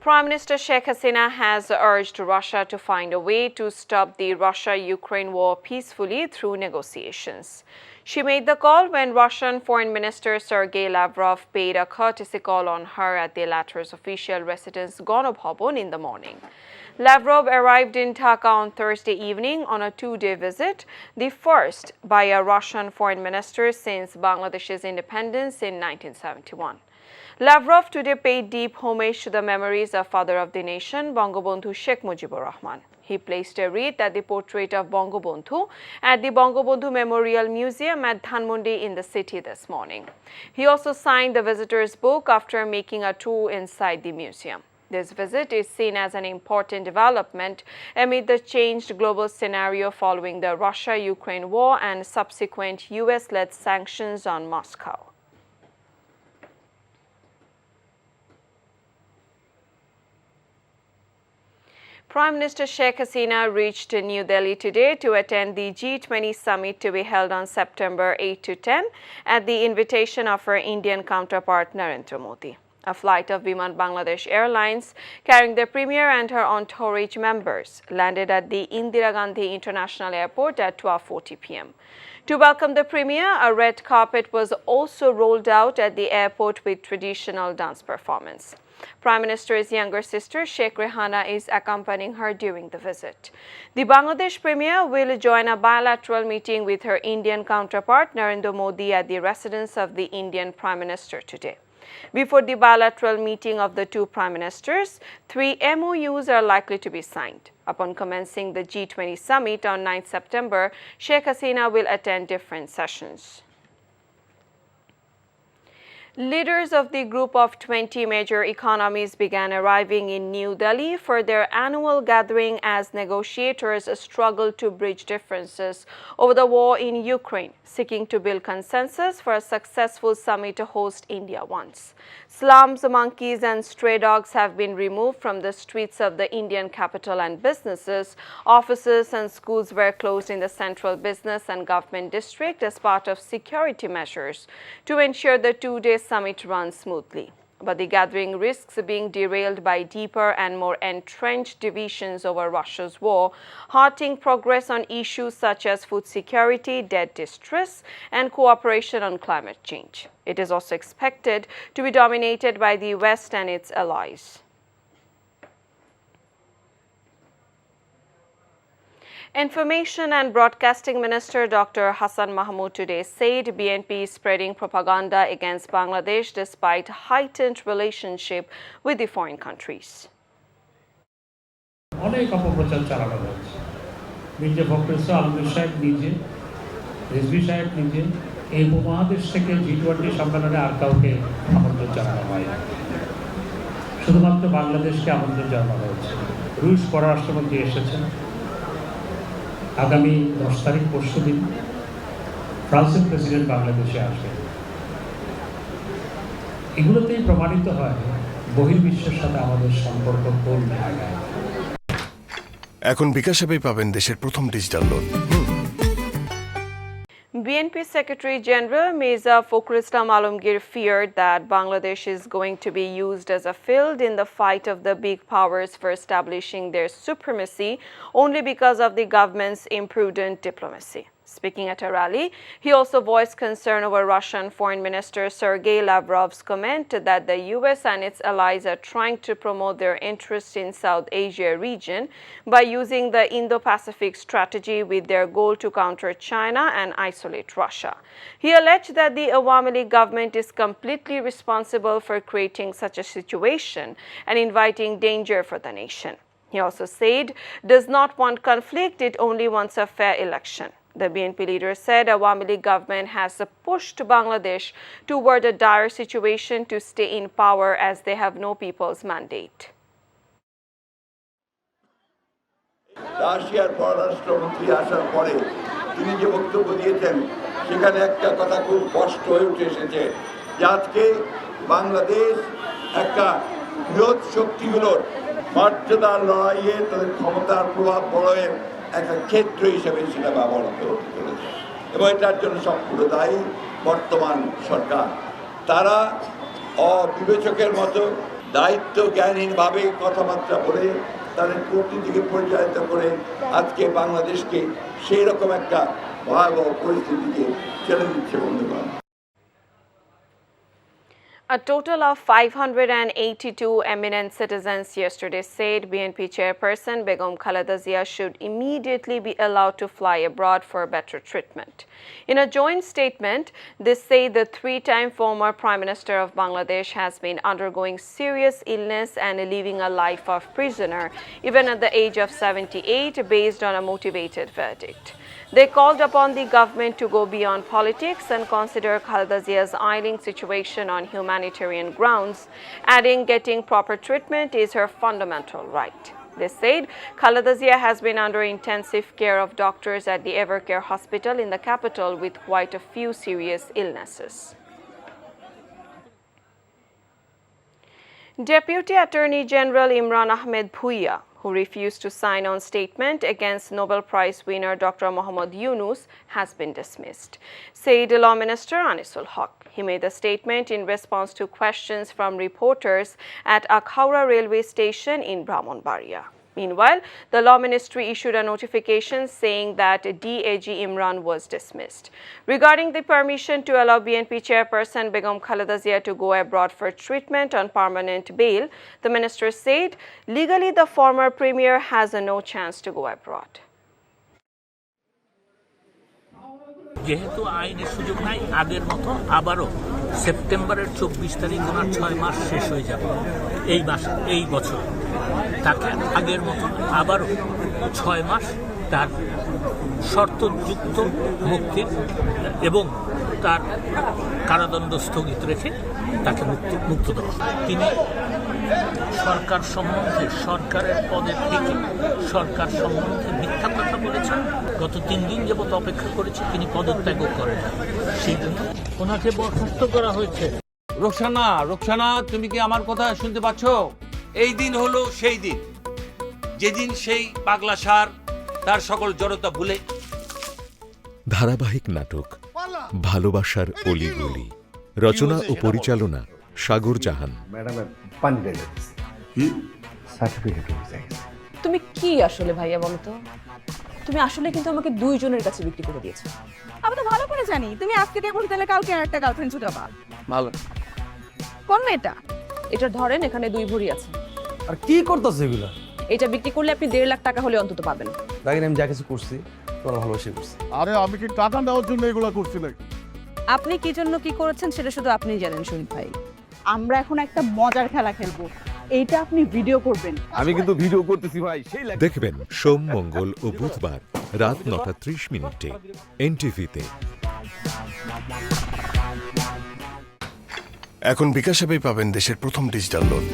Prime Minister Sheikh Hasina has urged Russia to find a way to stop the Russia-Ukraine war peacefully through negotiations. She made the call when Russian Foreign Minister Sergei Lavrov paid a courtesy call on her at the latter's official residence Gonobhavon in the morning. Lavrov arrived in Dhaka on Thursday evening on a two-day visit, the first by a Russian foreign minister since Bangladesh's independence in 1971. Lavrov today paid deep homage to the memories of Father of the Nation, Bangabandhu Sheikh Mujibur Rahman. He placed a wreath at the portrait of Bangabandhu at the Bangabandhu Memorial Museum at Dhanmondi in the city this morning. He also signed the visitor's book after making a tour inside the museum. This visit is seen as an important development amid the changed global scenario following the Russia-Ukraine war and subsequent US-led sanctions on Moscow. Prime Minister Sheikh Hasina reached New Delhi today to attend the G20 summit to be held on September 8 to 10 at the invitation of her Indian counterpart Narendra Modi. A flight of Biman Bangladesh Airlines carrying the Premier and her entourage members landed at the Indira Gandhi International Airport at 12:40 p.m. To welcome the Premier, a red carpet was also rolled out at the airport with traditional dance performance. Prime Minister's younger sister, Sheikh Rehana, is accompanying her during the visit. The Bangladesh Premier will join a bilateral meeting with her Indian counterpart, Narendra Modi, at the residence of the Indian Prime Minister today. Before the bilateral meeting of the two prime ministers, 3 MOUs are likely to be signed. Upon commencing the G20 summit on 9 September, Sheikh Hasina will attend different sessions. Leaders of the group of 20 major economies began arriving in New Delhi for their annual gathering as negotiators struggled to bridge differences over the war in Ukraine, seeking to build consensus for a successful summit to host India once. Slums, monkeys and stray dogs have been removed from the streets of the Indian capital and businesses. Offices and schools were closed in the central business and government district as part of security measures to ensure the two-day summit runs smoothly. But the gathering risks being derailed by deeper and more entrenched divisions over Russia's war, halting progress on issues such as food security, debt distress, and cooperation on climate change. It is also expected to be dominated by the West and its allies. Information and Broadcasting Minister Dr. Hassan Mahmood today said BNP is spreading propaganda against Bangladesh despite heightened relationship with the foreign countries. অনেক অপপ্রচার চালানো হচ্ছে। মির্জা ফখরুল আলমগীর সাহেব নিজে, রেজভী সাহেব নিজে এই উপমহাদেশ থেকে G20 সম্মেলনে আর কাউকে আমন্ত্রণ জানানো হয় না। শুধুমাত্র বাংলাদেশকে আমন্ত্রণ জানানো হয়েছে। রুশ পররাষ্ট্রমন্ত্রী এসেছেন। আগামী 10 তারিখ পরশুদিন ফ্রান্সের প্রেসিডেন্ট বাংলাদেশে আসবেন। এগুলোতেই প্রমাণিত হয় বহির্বিশ্বের সাথে আমাদের সম্পর্ক কোন জায়গায়। এখন বিকাশ অ্যাপে পাবেন দেশের প্রথম digital loan. BNP Secretary General Mirza Fakhrul Islam Alamgir feared that Bangladesh is going to be used as a field in the fight of the big powers for establishing their supremacy only because of the government's imprudent diplomacy. Speaking at a rally, he also voiced concern over Russian Foreign Minister Sergei Lavrov's comment that the US and its allies are trying to promote their interests in South Asia region by using the Indo-Pacific strategy with their goal to counter China and isolate Russia. He alleged that the Awami League government is completely responsible for creating such a situation and inviting danger for the nation. He also said does not want conflict, it only wants a fair election. The BNP leader said Awami League government has pushed Bangladesh toward a dire situation to stay in power as they have no people's mandate. রাশিয়ার পররাষ্ট্রমন্ত্রী আসার পরে তিনি যে বক্তব্য দিয়েছেন সেখানে একটা কথা খুব স্পষ্ট হয়ে উঠে এসেছে যে আজকে বাংলাদেশ একটা বৃহৎ শক্তিগুলোর মর্যাদার লড়াইয়ে তাদের ক্ষমতার প্রভাব বলয়ের একটা ক্ষেত্র হিসেবে সেটা ব্যবহৃত হতে চলেছে এবং এটার জন্য সম্পূর্ণ দায়ী বর্তমান সরকার। তারা অবিবেচকের মতো দায়িত্ব জ্ঞানহীনভাবে কথাবার্তা বলে তাদের কূটনীতিকে পরিচালিত করে আজকে বাংলাদেশকে সেই রকম একটা ভয়াবহ পরিস্থিতিকে ঠেলে দিচ্ছে বন্ধুগণ। A total of 582 eminent citizens yesterday said BNP chairperson Begum Khaleda Zia should immediately be allowed to fly abroad for better treatment. In a joint statement, they say the three-time former Prime Minister of Bangladesh has been undergoing serious illness and living a life of prisoner, even at the age of 78, based on a motivated verdict. They called upon the government to go beyond politics and consider Khaleda Zia's ailing situation on humanitarian grounds, adding getting proper treatment is her fundamental right. They said Khaleda Zia has been under intensive care of doctors at the Evercare Hospital in the capital with quite a few serious illnesses. Deputy Attorney General Imran Ahmed Bhuiya, who refused to sign on statement against Nobel Prize winner Dr. Mohammad Yunus, has been dismissed, said Law Minister Anisul Haq. He made the statement in response to questions from reporters at Akhaura railway station in Brahmanbaria. Meanwhile, the Law Ministry issued a notification saying that DAG Imran was dismissed. Regarding the permission to allow BNP chairperson Begum Khaleda Zia to go abroad for treatment on permanent bail, the minister said legally the former premier has no chance to go abroad. যেহেতু আইনের সুযোগ নাই আগের মতো আবারও সেপ্টেম্বরের 24 তারিখ ওনার 6 মাস শেষ হয়ে যাবে এই বছর তাকে আগের মতো আবারও 6 মাস তার শর্তযুক্ত মুক্তির এবং তার কারাদণ্ড স্থগিত রেখে তাকে মুক্ত দেওয়া। তিনি সরকার সম্বন্ধে সরকারের পদের থেকে সরকার সম্বন্ধে মিথ্যা কথা বলেছেন। গত 3 দিন যাবত অপেক্ষা করেছে, তিনি পদত্যাগও করেন, সেই জন্য ওনাকে বরখাস্ত করা হয়েছে। রোকসানা, তুমি কি আমার কথা শুনতে পাচ্ছ? এই দিন হলো সেই দিন যেদিন সেই পাগলা সার তার সকল জড়তা ভুলে। ধারাবাহিক নাটক ভালোবাসার অলিগলি, রচনা ও পরিচালনা সাগর জাহান। তুমি কি আসলে ভাইয়া বলো তো? তুমি আসলে কিন্তু আমাকে 2 জনের কাছে বিক্রি করে দিয়েছো। আমি তো ভালো করে জানি তুমি আজকে দেখো তাহলে কালকে আরেকটা গার্লফ্রেন্ড ছুটাবা। ভালো কোন মেয়েটা? এটা ধরেন এখানে 2 ভরি আছে। আর কি করতেছ এগুলা? এটা বিক্রি করলে আপনি 1.5 লাখ টাকা হলে অন্তত পাবেন। দেখেন আমি যা কিছু করছি তোমার ভালোবাসি করছি। আরে আমি কি টাকা নেওয়ার জন্য এগুলো করছি নাকি? আপনি কি জন্য কি করেছেন সেটা শুধু আপনিই জানেন শহীদ ভাই। আমরা এখন একটা মজার খেলা খেলবো, এইটা আপনি ভিডিও করবেন। আমি কিন্তু ভিডিও করতেছি ভাই। দেখবেন সোম, মঙ্গল ও বুধবার রাত 9:30 NTV-তে। এখন বিকাশ অ্যাপেই পাবেন দেশের প্রথম ডিজিটাল লোন।